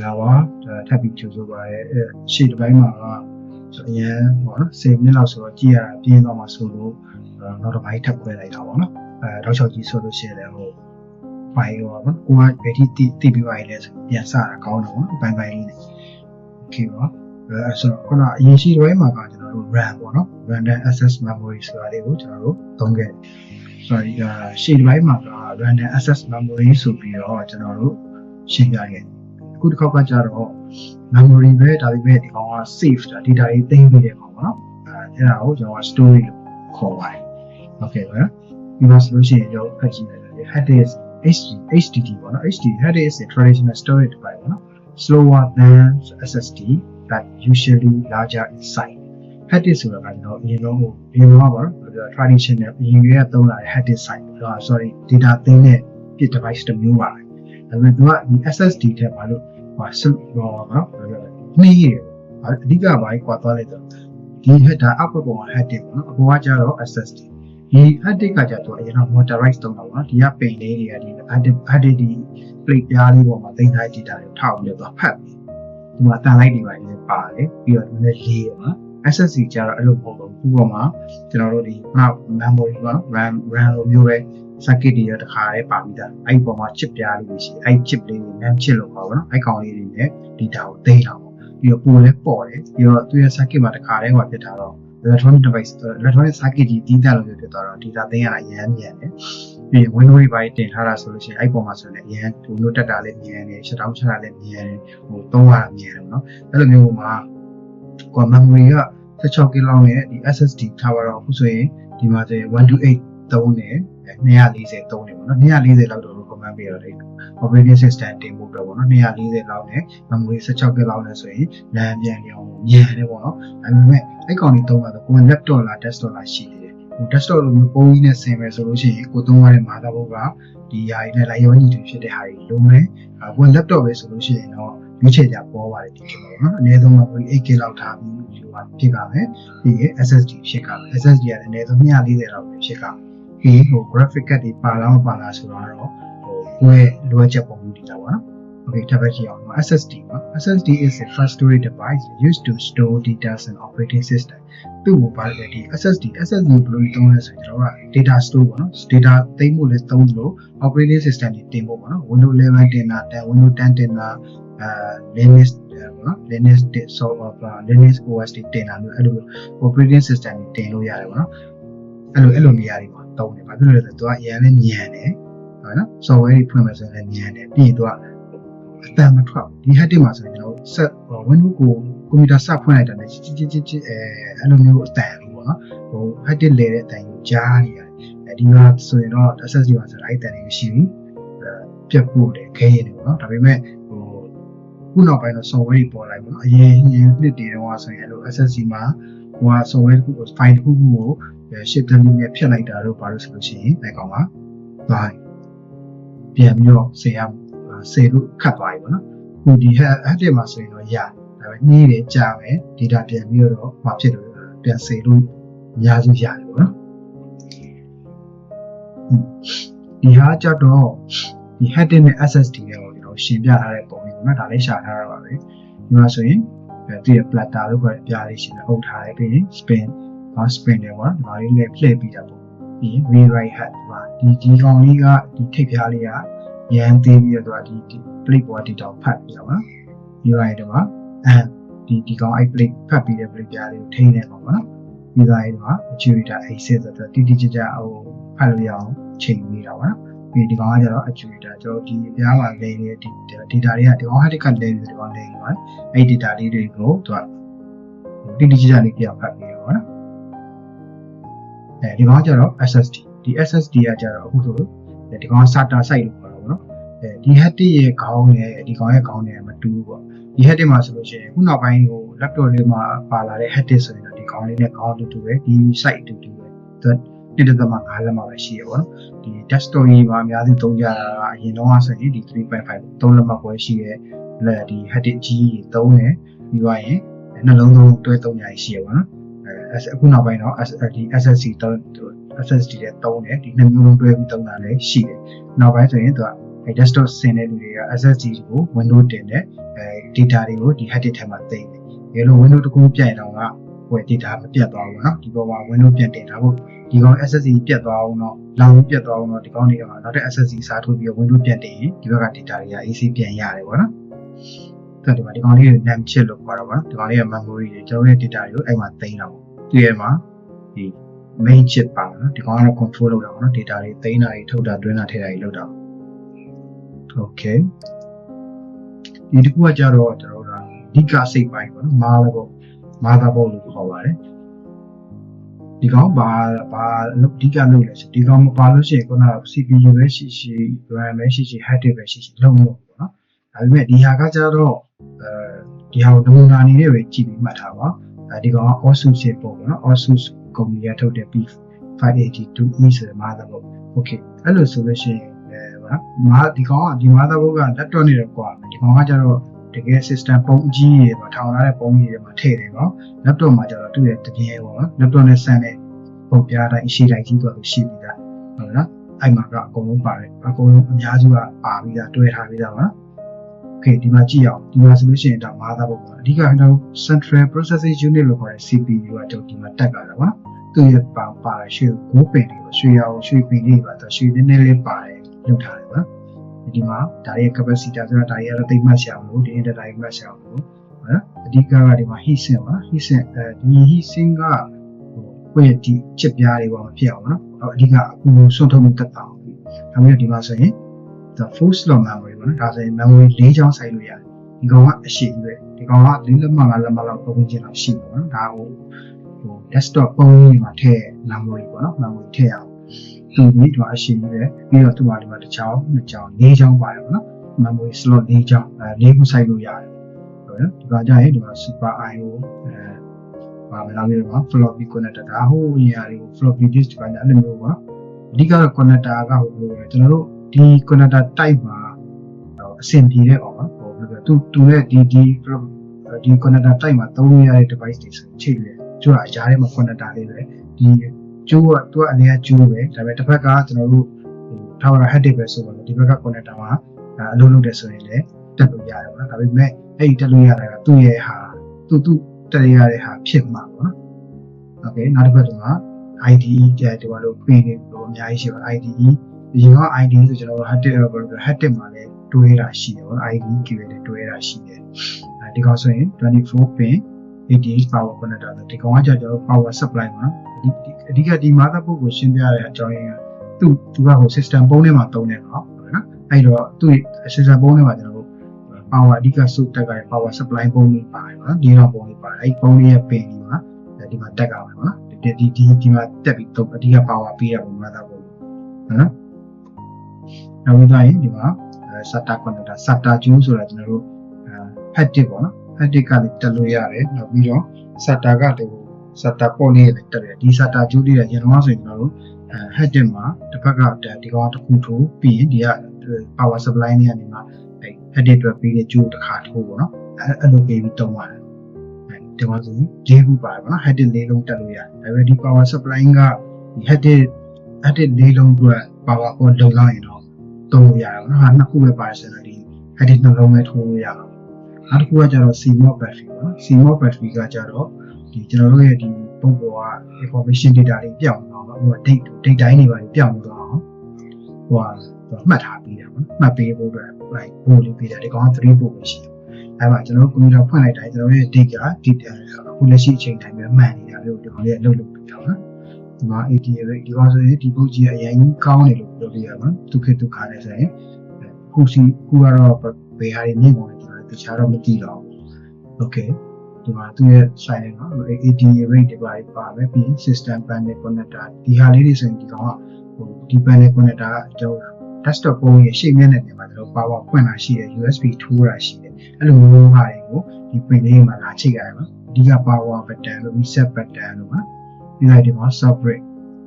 လာပါထပ်ပြီးကြိုးဆိုပါရဲရှေ့တစ်ပိုင်းမှာအရင်ပေါ့နော်10မိနစ်လောက်ဆိုတော့ကြည့်ရတာပြင်းသွားမှာဆိုလို့နောက်တစ်ပိုင်းထပ်ခွဲလိုက်တာပေါ့နော်တောက်လျှောက်ကြီးဆိုလို့ရှိရင်လည်းဟိုပိုင်းရောပေါ့ကိုကဘယ်ထိတိပြီးပါလဲဆိုပြန်စတာကောင်းတော့ပေါ့ပိုင်းလေးနဲ့ okay ပါဆိုတော့ခုနအရင်ရှိတဲ့ဘက်မှာကကျွန်တော်တို့ RAM ပေါ့နော် random access memory ဆိုတာလေးကိုကျွန်တော်တို့သုံးခဲ့ဆိုတော့ရှေ့တစ်ပိုင်းမှာက random access memory ဆိုပြီးတော့ကျွန်တော်တို့ရှင်းပြခဲ့အခုတစ်ခေါက်ကကြတော့ memory ပဲဒါပေမဲ့ဒီကောင်က save တာ data တွေသိမ်းပြီးတဲ့ကောင်ပေါ့နော်အဲ့ဒါကိုကျွန်တော်က story လို့ခေါ်ပါတယ် okay ပါဒီမှာဆိုလို့ရှိရင်ကျွန်တော်ဖတ်ကြည့်လိုက်တယ် hard disk HDD ပေါ့နော် hard disk is a traditional storage device ပေါ့နော် slower than SSD but usually larger in size hard disk ဆိုတာကကျွန်တော်အရင်ဆုံးပါတော့ traditional အရင်ကသုံးလာတဲ့ hard disk size sorry data သိမ်းတဲ့ device တစ်မျိုးပါဒါပေမဲ့သူကဒီ SSD ထက်ဘာလို့နော်နှီးရအဓိကဘာကြီးကွာသွားလိုက်တော့ဒီ header output ပေါ်မှာ hard disk ပေါ့နော်အပေါ်ကကျတော့ SSD ဒီ hard disk ကကျတော့အရင်က motorized သုံးတာပေါ့နော်ဒီကပင်လေးတွေကဒီ hard disk ဒီ plate ပြားလေးပေါ်မှာသိမ်းထားတဲ့ data တွေကိုထောက်ပြီးတော့ဖတ်ပြီးဒီမှာတန်လိုက်တွေပါနေပါတယ်ပြီးတော့နည်းနည်းလေးရပါ SSD ကျတော့အဲ့လိုမဟုတ်ဘူးဒီပေါ်မှာကျွန်တော်တို့ဒီ memory ပေါ့နော် RAM လိုမျိုးပဲ circuit တွေတခါလေးပါပြီးသားအဲ့ဒီပေါ်မှာ chip ပြားလေးရှိအဲ့ chip လေးတွေ RAM chip လို့ခေါ်ပါတော့အဲ့ကောင်လေးတွေနဲ့ data ကိုသိမ်းတာပေါ့ပြီးတော့ပို့လဲပေါ်တယ်ပြီးတော့သူရဲ့ circuit မှာတခါလေးဟောဖြစ်တာတော့ electronic device electronic circuit ကြီးတီးတက်လို့ဖြစ်သွားတော့ data သိမ်းရတာရမ်းမြန်တယ်ပြီးရင် window တွေပိုင်းတင်ထားတာဆိုလို့ရှိရင်အဲ့ပေါ်မှာဆိုရင်အရင် window တက်တာလည်းမြန်တယ် shutdown ချတာလည်းမြန်တယ်ဟိုသုံးရတာမြန်တယ်เนาะအဲ့လိုမျိုးမှာကို memory က16 GB လောက်နဲ့ဒီ SSD ထားတော့အခုဆိုရင်ဒီမှာဆိုရင်128သုံးတယ်240သုံးတယ်ပေါ့နော်240လောက်တော့ recommend ပေးရတယ် operating system တင်ဖို့တော့ပေါ့နော်240လောက်နဲ့ memory 16 GB လောက်နဲ့ဆိုရင် RAM ပြန်ရောမြန်တယ်ပေါ့နော်ဒါပေမဲ့အဲ့ကောင်ကြီးသုံးတာတော့ကိုယ် laptop လား desktop လားရှိနေတယ်ဟို desktop လိုမျိုးပုံကြီးနဲ့ဆင်မယ်ဆိုလို့ရှိရင်ကိုသုံးရတဲ့ motherboard ကဒီဟာတွေနဲ့လိုက်ရောညီတူဖြစ်တဲ့ဟာတွေလုံးမယ်ကိုယ် laptop ပဲဆိုလို့ရှိရင်တော့ရွေးချယ်ကြပေါ်ပါတယ်ဒီကိပေါ့နော်အနည်းဆုံး memory 8GB လောက်ထားပြီးဒီလိုပါဖြစ်ကြမယ်ပြီးရင် SSD ဖြစ်ကြမယ် SSD ကလည်းအနည်းဆုံး240လောက်ပဲဖြစ်ကြမယ်ပြီးဟို graphic card တွေပါလားမပါလားဆိုတော့ဟိုကိုယ်လိုအပ်ချက်ပုံမှုတွေတာပါနော် okay ထပ်ပဲကြည့်အောင် SSD ပါ SSD is a fast storage device used to store data and operating system သူ့ကိုပါတယ်ဒီ SSD ဘယ်လိုသုံးလဲဆိုရင်ကျွန်တော်က data store ပေါ့နော် data သိမ်းဖို့လည်းသုံးလို့ operating system တွေတင်ဖို့ပေါ့နော် Windows 11တင်တာ Windows 10တင်တာLinux ပေါ့နော် Linux Linux OS တွေတင်တာမျိုးအဲ့လို operating system တွေတင်လို့ရတယ်ပေါ့နော်အဲ့လိုနေရာတွေမှာတုံးတယ်ဘာဖြစ်လို့လဲဆိုတော့သူကအရင်လည်းညံတယ်ဟုတ်နော် software တွေဖွင့်မယ်ဆိုရင်လည်းညံတယ်ပြီးရင်သူကအတန်မထွက်ဒီ hard disk မှာဆိုရင်ကျွန်တော်ဆက် Windows ကိုကွန်ပျူတာစဖွင့်လိုက်တာနဲ့ချစ်အဲ့လိုမျိုးအတန်လေးပေါ့နော်ဟို hard disk လဲတဲ့အတန်ကိုကြားနေရတယ်ဒီမှာဆိုရင်တော့ SSD မှာဆိုတော့အဲ့အတန်လေးမရှိဘူးပြတ်ဖို့တယ်ခဲရင်တယ်ပေါ့နော်ဒါပေမဲ့ဟိုခုနောက်ပိုင်းတော့ software တွေပေါ်လာပြီပေါ့နော်အရင်နှစ်တည်းတော့ဆိုရင်အဲ့လို SSD မှာဟိုက software တစ်ခုကို file တစ်ခုကိုship တမျိုးနဲ့ဖြတ်လိုက်တာတော့ဘာလို့ဆိုလို့ရှိရင်အဲ့ကောင်ကသွားပြန်ပြီးတော့စေလို့ခတ်သွားပြီပေါ့နော်ခုဒီ hard disk မှာဆိုရင်တော့ရဒါပေမဲ့နှီးတယ်ကြာမယ် data ပြန်ပြီးတော့မဖြစ်လို့ပြန်စေလို့အများကြီးရတယ်ပေါ့နော်ဒီဟာကြတော့ဒီ hard disk နဲ့ SSD တွေကိုကျွန်တော်ရှင်းပြထားတဲ့ပုံလေးပေါ့နော်ဒါလေးရှာထားတာပါပဲဒီမှာဆိုရင်သူရဲ့ platter လို့ခေါ်တဲ့အပြားလေးရှင်းအုပ်ထားတယ်ပြီးရင် spin တယ်ပေါ့နော်ဒီမှာလေးလည်းလှည့်ပြီးတာပေါ့ပြီး rewrite head ဒီကောင်လေးကဒီထိပ်ပြားလေးကရန်သေးပြီးတော့ဒီ plate ပေါ်ဒီတောင်ဖတ်ပြီးတော့ပါ rewrite တော့ပါဒီကောင်အဲ့ plate ဖတ်ပြီးတဲ့ plate ပြားလေးကိုထိန်းနေတော့ပါနော်ဒီသားလေးက actuator အဲ့ဆက်ဆိုတော့တိကျဟိုဖတ်လို့ရအောင်ချိန်ပြီးတာပါနော်ပြီးဒီကောင်ကကျတော့ actuator ကျွန်တော်ဒီပြားမှာလဲနေတဲ့ data တွေကဒီကောင် hard disk ကလဲပြီးဒီကောင်လဲနေပါတယ်အဲ့ data လေးတွေကိုသူကတိကျလေးပြဖတ်ပြီးတော့ပါနော်ဒီကောင်ကကျတော့ SSD ဒီ SSD ကကျတော့အခုဆိုဒီကောင် SATA site လို့ခေါ်တာပေါ့နော်ဒီ hard disk ရဲ့ခေါင်းနဲ့ဒီကောင်ရဲ့ခေါင်းနဲ့မတူဘူးပေါ့ဒီ hard disk မှာဆိုလို့ရှိရင်ခုနောက်ပိုင်းဟို laptop လေးမှာပါလာတဲ့ hard disk ဆိုရင်တော့ဒီကောင်လေးနဲ့ခေါင်းတူပဲဒီ site တူပဲသူ1.5 လက်မှာပဲရှိရပေါ့နော်ဒီ desktop ကြီးမှာအများကြီးသုံးကြတာကအရင်တော့ဆိုရင်ဒီ 3.5 3လက်မှာပဲရှိရဲဒီ hard disk ကြီးသုံးတယ်ပြီးသွားရင်နှလုံးသွင်းတွဲသုံးညာရှိရပေါ့နော်အခုနောက်ပိုင်းတော့ SSD နဲ့သုံးတယ်ဒီနှစ်မျိုးလုံးတွဲပြီးသုံးတာလည်းရှိတယ်နောက်ပိုင်းဆိုရင်သူက desktop ဆင်တဲ့လူတွေက SSD ကို Windows တင်တဲ့data တွေကိုဒီ hard disk ထဲမှာသိမ်းတယ်။ဒါလို့ Windows တစ်ခုပြတ်ရင်တော့ဟို data မပြတ်သွားဘူးเนาะဒီပေါ်မှာ Windows ပြန်တင်တာဟုတ်ဒီကောင် SSD ပြတ်သွားအောင်တော့လောင်ပြတ်သွားအောင်တော့ဒီကောင်တွေကနောက်တဲ့ SSD စားထိုးပြီး Windows ပြန်တင်ရင်ဒီဘက်က data တွေက AC ပြန်ရတယ်ပေါ့နော်။ဒီကောင်လေးတွေ NAND chip လို့ခေါ်တာပေါ့နော်။ဒီကောင်လေးက memory တွေကျွန်တော်ရဲ့ data တွေကိုအဲ့မှာသိမ်းတာပေါ့။ဒီရဲ့မှာဒီ main chip ပါနော်။ဒီကောင်ကတော့ control လုပ်တာပေါ့နော်။ data တွေသိမ်းတာတွေထုတ်တာတွင်းတာထည့်တာတွေလုပ်တာ။ Okay ဒီတစ်ခုကကြတော့ကျွန်တော်တို့အဓိကစိတ်ပိုင်းပေါ့နော်။ motherboard လို့ခေါ်ပါတယ်။ဒီကောင်ဘာအဓိကလုပ်လဲဆိုဒီကောင်မပါလို့ရှိရင်ခုနက CPU ပဲရှိရှိ RAM ပဲရှိရှိ hard disk ပဲရှိရှိလုံးလို့ပေါ့နော်။ဒါပေမဲ့ဒီဟာကကြတော့ဒီဟာကိုနမူနာအနေနဲ့ပဲကြည့်ပြီးမှတ်ထားပါ။ဒီကောင်က Asus ရဲ့ပုံပေါ့နော်။ Asus ကုမ္ပဏီကထုတ်တဲ့ P582E ဆိုတဲ့ motherboard ။ Okay အဲ့လိုဆိုလို့ရှိရင်ဒီကောင်ကဒီ motherboard က laptop နဲ့တော့ကွာမယ်ဒီကောင်ကကြတော့တကယ် system ပုံအကြီးတွေမှာထောင်ထားတဲ့ပုံကြီးတွေမှာထည့်တယ်နော် laptop မှာကျတော့သူ့ရဲ့တကယ်ပေါ့နော် laptop နဲ့ဆန်တဲ့ပုံပြားတိုင်းအရှိတိုင်းကြီးတော့ရှိပြီးသားဟုတ်နော်အဲ့မှာကအကုန်လုံးပါတယ်အကုန်လုံးအများစုကပါပြီးသားတွဲထားပြီးသားပါ Okay ဒီမှာကြည့်အောင်ဒီမှာဆိုလို့ရှိရင်ဒါ motherboard ပါအဓိကတော့ central processing unit လို့ခေါ်တဲ့ CPU ကကျွန်တော်ဒီမှာတက်လာတာပါသူ့ရဲ့ပါရွှေ9ပင်တွေရွှေရောင်ရွှေပင်တွေပါတော့ရွှေနည်းနည်းလေးပါတယ်လုပ်ထားတယ်နော်ဒီမှာဒါရဲ့ capacitor ဆိုတာဒါရဲ့တိတ်မှတ်ရှာအောင်လို့ဒီ data မှတ်ရှာအောင်လို့နော်အဓိကကဒီမှာ heat sink ပါ heat sink ဒီ heat sink ကကိုယ့်ရဲ့ဒီချစ်ပြားတွေပေါ့မဖြစ်အောင်နော်အဓိကအကူဆုံးထုတ်မှုတက်တာအောင်ဒါမျိုးဒီမှာဆိုရင် the full slot memory ပေါ့နော်ဒါဆိုရင် memory ၄ချောင်းစိုက်လို့ရတယ်ဒီကောင်ကအရှိကြီးပဲဒီကောင်က၄လက်မှ5လက်မှလောက်ပုံဝင်ချင်တော့ရှိတယ်ပေါ့နော်ဒါဟို desktop ပုံကြီးမှာထည့် memory ပေါ့နော် memory ထည့်အောင်သူဒီတော့အရှိကြီးပဲပြီးတော့သူ့မှာဒီမှာတစ်ချောင်းနှစ်ချောင်း၄ချောင်းပါတယ်ပေါ့နော် memory slot ၄ချောင်း၄ခုစိုက်လို့ရတယ်ဟုတ်နော်ဒီကကြရင်ဒီမှာ super IO ပါမလားပြီးတော့ floppy connector ဒါဟိုနေရာတွေကို floppy disk ကလည်းအဲ့လိုမျိုးပါအဓိကတော့ connector ကဟိုလိုကျွန်တော်တို့ဒီ connector type မှာအဆင်ပြေတဲ့အောင်ပါဟိုသူရဲ့ဒီ connector type မှာသုံးလို့ရတဲ့ device တွေဆိုချိတ်လေကျိုးတာရားထဲမှာ connector လေးပဲဒီကျိုးကသူကအနည်းကျိုးပဲဒါပေမဲ့တစ်ဖက်ကကျွန်တော်တို့ဟို tower head ပဲဆိုတော့ဒီဘက်က connector မှာအလုပ်လုပ်တယ်ဆိုရင်လည်းတက်လို့ရတယ်ပေါ့နော်ဒါပေမဲ့အဲ့ဒီတက်လို့ရတာကသူ့ရဲ့ဟာသူတက်ရတဲ့ဟာဖြစ်မှာပေါ့နော်โอเคနောက်တစ်ခါဒီမှာ IDE ကျဒီမှာလို့ပြင်နေလို့အများကြီးရှိပါ IDE ဒီက IDE ဆိုကျွန်တော်တို့ head မှာလည်းတွဲတာရှိတယ်ပေါ့ IDE ကြီးပဲတွဲတာရှိတယ်ဒီကောင်ဆိုရင်24 pin 88 power connector ဒီကောင်ကကျွန်တော်တို့ power supply မှာအဓိကဒီ motherboard ကိုရှင်းပြရတဲ့အကြောင်းရင်းကသူကဟို system ပုံးထဲမှာသုံးတယ်နော်နော်အဲ့တော့သူ့ system ပုံးထဲမှာကျွန်တော်တို့ power အဓိကစုတက်က power supply ပုံးကြီးပါတယ်နော်ဒီတော့ပုံးကြီးပါတယ်အဲ့ပုံးလေးရဲ့ pin ဒီမှာတက်ကြပါမယ်နော်ဒီမှာတက်ပြီးတော့အဓိက power ပေးရပုံ motherboard နော်နောက်ပြီးတော့ဒီမှာ SATA connector SATA ကျူးဆိုတာကျွန်တော်တို့ head disk ပေါ့နော် head disk ကလည်းတက်လို့ရတယ်နောက်ပြီးတော့ SATA ကတည်းက SATA port လေးလည်းတက်တယ်ဒီ SATA ကျူးလေးရရင်တော့ဆိုရင်ကျွန်တော်တို့head disk မှာတစ်ဖက်ကဒီကောင်တစ်ခုထိုးပြီးရင်ဒီက power supply နဲ့ကနေမှ head disk အတွက်ပြီးတဲ့ကျူးတစ်ခါထိုးပေါ့နော်အဲ့လိုပေးပြီးတုံးရတယ်ဒီမှာဆိုရင်၄ခုပါတယ်ပေါ့နော် head disk ၄လုံးတက်လို့ရတယ်ဒါပေမဲ့ဒီ power supply ကဒီ head disk ၄လုံးအတွက် power port လုံလောက်ရင်တော့တုံးလို့ရတယ်ပေါ့နော်ဟာနှစ်ခုပဲပါတယ်ဆိုတော့ဒီ head disk နှလုံးပဲထိုးလို့ရအောင်နောက်တစ်ခုကကျတော့ CMOS battery ပေါ့နော် CMOS battery ကကျတော့ဒီကျွန်တော်တို့ရဲ့ဒီပုံပေါ်က information data တွေပြောင်းသွားအောင်ဟို date တိုင်းတွေပါပြောင်းသွားအောင်ဟိုမှတ်ထားပေးတာပေါ့မှတ်ပေးဖို့အတွက် like ဘိုးလေးပေးတာဒီကောင်က3ပို့ပဲရှိတယ်အဲ့မှာကျွန်တော်တို့ကွန်ပျူတာဖွင့်လိုက်တိုင်းကျွန်တော်ရဲ့ date ကအခုလက်ရှိအချိန်တိုင်းပဲမှန်နေတာလို့ကျွန်တော်လည်းအလုပ်လုပ်ပြီးတော့နော်ဒီမှာ ATA rate ဒီကောင်ဆိုရင်ဒီပုတ်ကြီးကအရင်ကောင်းတယ်လို့ပြောပြရမှာဒုက္ခဒုက္ခနဲ့ဆိုရင်ခုကတော့ဘယ်ဟာတွေမြင့်ကုန်လဲကျွန်တော်တခြားတော့မသိတော့ဘူး okay ဒီမှာသူရဲ့ site နော် ATA rate တွေပါပဲပြီး system panel connector ဒီဟာလေးတွေဆိုရင်ဒီကောင်ကဟိုဒီ panel connector ကကျွန်တော် desktop ပုံရဲ့ရှေ့မျက်နှာပြင်မှာကျွန်တော် power ဖွင့်လာရှိတယ် USB ထိုးတာရှိတယ်အဲ့လိုမျိုးဟာတွေကိုဒီ pin လေးမှာလာချိတ်ရတယ်နော်အဓိက power button လို့ reset button လို့ပါပြီးတော့ဒီမှာ soft break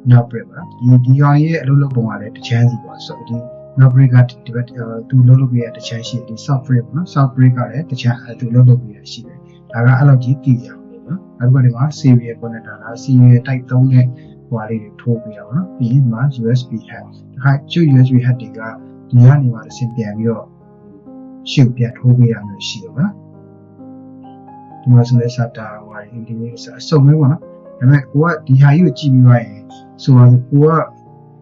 knob break ပါဒီကောင်ရဲ့အလုပ်လုပ်ပုံကလည်းတစ်ချမ်းစီပါဆိုဒီ knob break ကဒီဘက်သူလုပ်လို့ပြရတစ်ချမ်းရှိတယ်ဒီ soft break ပေါ့နော် soft break ကလည်းတစ်ချမ်းသူလုပ်လို့ပြရရှိတယ်ဒါကအဲ့လိုကြီးတည်ကြအောင်နော်အခုကဒီမှာ serial connector လား serial type 3နဲ့ဟိုဟာလေးတွေထိုးပြရပါတော့ပြီးရင်ဒီမှာ USB head ဒီခါကျ USB head တွေက ဒီကနေမှတစ်ဆင့်ပြန်ပြီးတော့ရှေ့ပြန်ထိုးပေးရမျိုးရှိတယ်နော်ဒီမှာဆိုလဲစတာဟိုအင်ဒီလေးဆိုအစုံပဲပေါ့နော်ဒါပေမဲ့ကိုကဒီဟာကြီးကိုကြည့်ပြီးသွားရင်ဆိုတော့ကိုက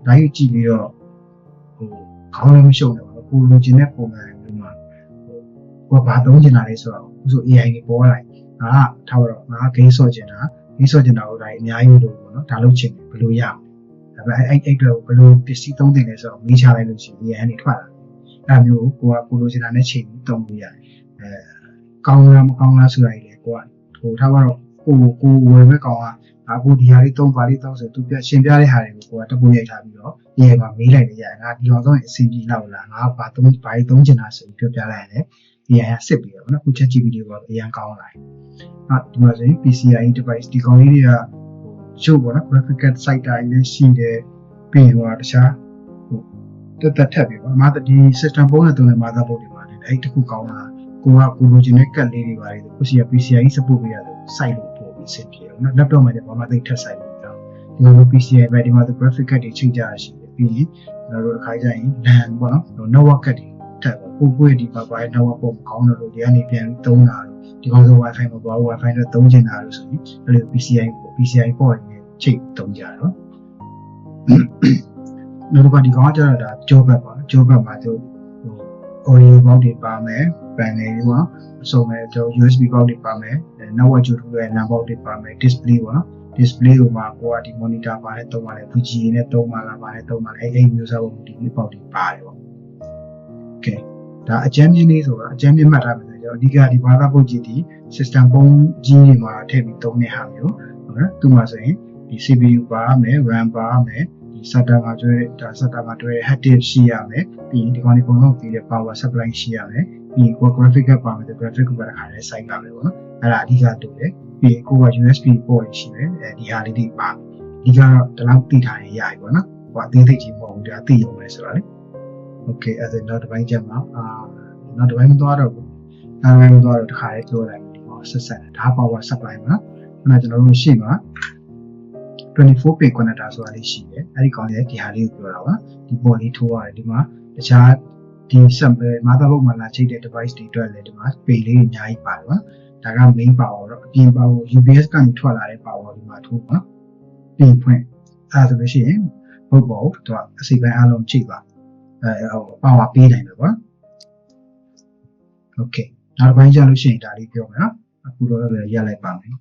ဓာတ်ကြီးကြည့်ပြီးတော့ဟိုခေါင်းလည်းမရှုပ်ဘူးကိုလိုချင်တဲ့ပုံစံမျိုးမှာကိုကဘာသုံးချင်တာလဲဆိုတော့အခုဆို AI တွေပေါ်လာငါထားတော့ငါဂိမ်းဆော့ချင်တာကိုဒါအများကြီးလို့ပေါ့နော်ဒါလုပ်ချင်တယ်ဘယ်လိုရအောင်ဒါပေမဲ့အဲ့တော့ဘယ်လိုပစ္စည်းသုံးတင်လဲဆိုတော့မေးချလိုက်လို့ရှိရင် AI ကနေထွက်လာအဲ့မျိုးကိုလိုချင်တာနဲ့ချိန်ပြီးသုံးလို့ရတယ်ကောင်းလားမကောင်းလားဆိုတာကြီးလေကိုကဟိုထားတော့ကိုဝယ်မဲ့ကောင်ကအခုဒီဟာလေးသုံးပါလေးသုံးဆိုသူပြရှင်းပြတဲ့ဟာတွေကိုကိုကတပိုးရိုက်ထားပြီးတော့ဒီမှာမေးလိုက်လေရတယ်ငါဒီအောင်ဆုံးအစီအပြေလောက်လားငါဘာသုံးချင်တာဆိုပြီးပြောပြလိုက်ရတယ် AI ကစစ်ပြီးတော့နော်ခုချက် GPT ကအရင်ကောင်းလာတယ်ဒီမှာဆိုရင် PCI device ဒီကောင်လေးတွေကရုပ်ပေါ့နော် graphic card site တိုင်းလေးရှိတယ်ပြီးတော့တခြားတက်ထပ်ပြီပေါ့အမှဒီ system ပုံနဲ့တုံးတဲ့ motherboard တွေပါတယ်အဲ့တခုကောင်းတာကိုလိုချင်တဲ့ကတ်လေးတွေပါတယ်ခုစီက PCI support ပေးရတယ် site လို့ပို့ပြီးစစ်ပြေနော် laptop မှာလည်းဘာမှသိထပ်ဆိုင်လို့တော့ဒီလို PCI ပဲဒီမှာ graphic card တွေချိန်ကြရရှိတယ်ပြီးရင်ကျွန်တော်တို့တစ်ခါကျရင် LAN ပေါ့နော် network card တွေထပ်ပို့ဒီပါပါ network ပုံကောင်းလို့ဒီကနေပြန်သုံးတာဒီကောင်ဆို Wi-Fi မပေါ် Wi-Fi နဲ့သုံးချင်တာလို့ဆိုရင်အဲ့လို PCI ပေါ်နေချိန်သုံးကြတော့နောက်တစ်ခါဒီကောင်ကကျတော့ဒါကြောဘက်ပါကြောဘက်မှာသူaudio ဘောက်တွေပါမယ် panel တွေပေါ့အစုံမဲ့ကျွန်တော် USB ဘောက်တွေပါမယ် network ကျိုးထိုးတဲ့ LAN ဘောက်တွေပါမယ် display ပေါ့နော် display ကိုမှာကိုကဒီ monitor ပါနဲ့သုံးပါတယ် VGA နဲ့သုံးပါလားပါနဲ့သုံးပါလားအဲ့မျိုးစားပုံဒီဘောက်တွေပါတယ်ပေါ့ okay ဒါအကြမ်းမြင့်လေးဆိုတာအကြမ်းမြင့်မှတ်ထားမယ်ဆိုတော့အဓိကဒီဘာသာပုတ်ကြီးဒီ system ပုံကြီးတွေမှာထည့်ပြီးသုံးတဲ့ဟာမျိုးဟုတ်နော်သူမှာဆိုရင်ဒီ CPU ပါမယ် RAM ပါမယ်ဒီ SATA မှာကျွဲဒါ SATA မှာတွဲ hard disk ရှိရမယ်ပြီးရင်ဒီကောင်လေးပုံလုံးပြီးတဲ့ power supply ရှိရမယ်ပြီးရင် graphic ကပါမယ် graphic ကိုပါတစ်ခါလေးစိုက်ပါမယ်ပေါ့နော်အဲ့ဒါအဓိကတူတယ်ပြီးရင်ကိုက USB port ရှိတယ်ဒီဟာလေးတွေပါအဓိကတော့ဒီလောက်သိထားရင်ရပြီပေါ့နော်ဟိုအသေးစိတ်ကြီးမဟုတ်ဘူးဒါသိရုံပဲဆိုတော့လေ okay အဲ့ဒါနောက်တစ်ပိုင်းကျမှနောက်တစ်ပိုင်းမသွားတော့ဘူးနောက်တစ်ပိုင်းမသွားတော့တစ်ခါလေးပြောလိုက်ပြီဒီမှာဆက်ဒါ power supply မှာနော်ကျွန်တော်တို့ရှိမှာ24 pin connector ဆိုတာလေးရှိတယ်အဲ့ဒီကောင်လေးဒီဟာလေးကိုပြောတာပါဒီပေါ်လေးထိုးရတယ်ဒီမှာတခြားဒီ sample motherboard မှာလာချိတ်တဲ့ device တွေအတွက်လည်းဒီမှာ pin လေးအများကြီးပါတယ်ပါဒါက main power တော့အပြင် power UPS ကနေထွက်လာတဲ့ power ဒီမှာထိုးပါpin ဖွင့်အဲ့ဒါဆိုလို့ရှိရင်ဟုတ်ပါဘူးသူကအစိပ်ပိုင်းအားလုံးချိတ်ပါpower ပေးနိုင်တယ်ကွာ okay နောက်တစ်ပိုင်းကျလို့ရှိရင်ဒါလေးပြောမယ်နော်အခုတော့လည်းရလိုက်ပါမယ်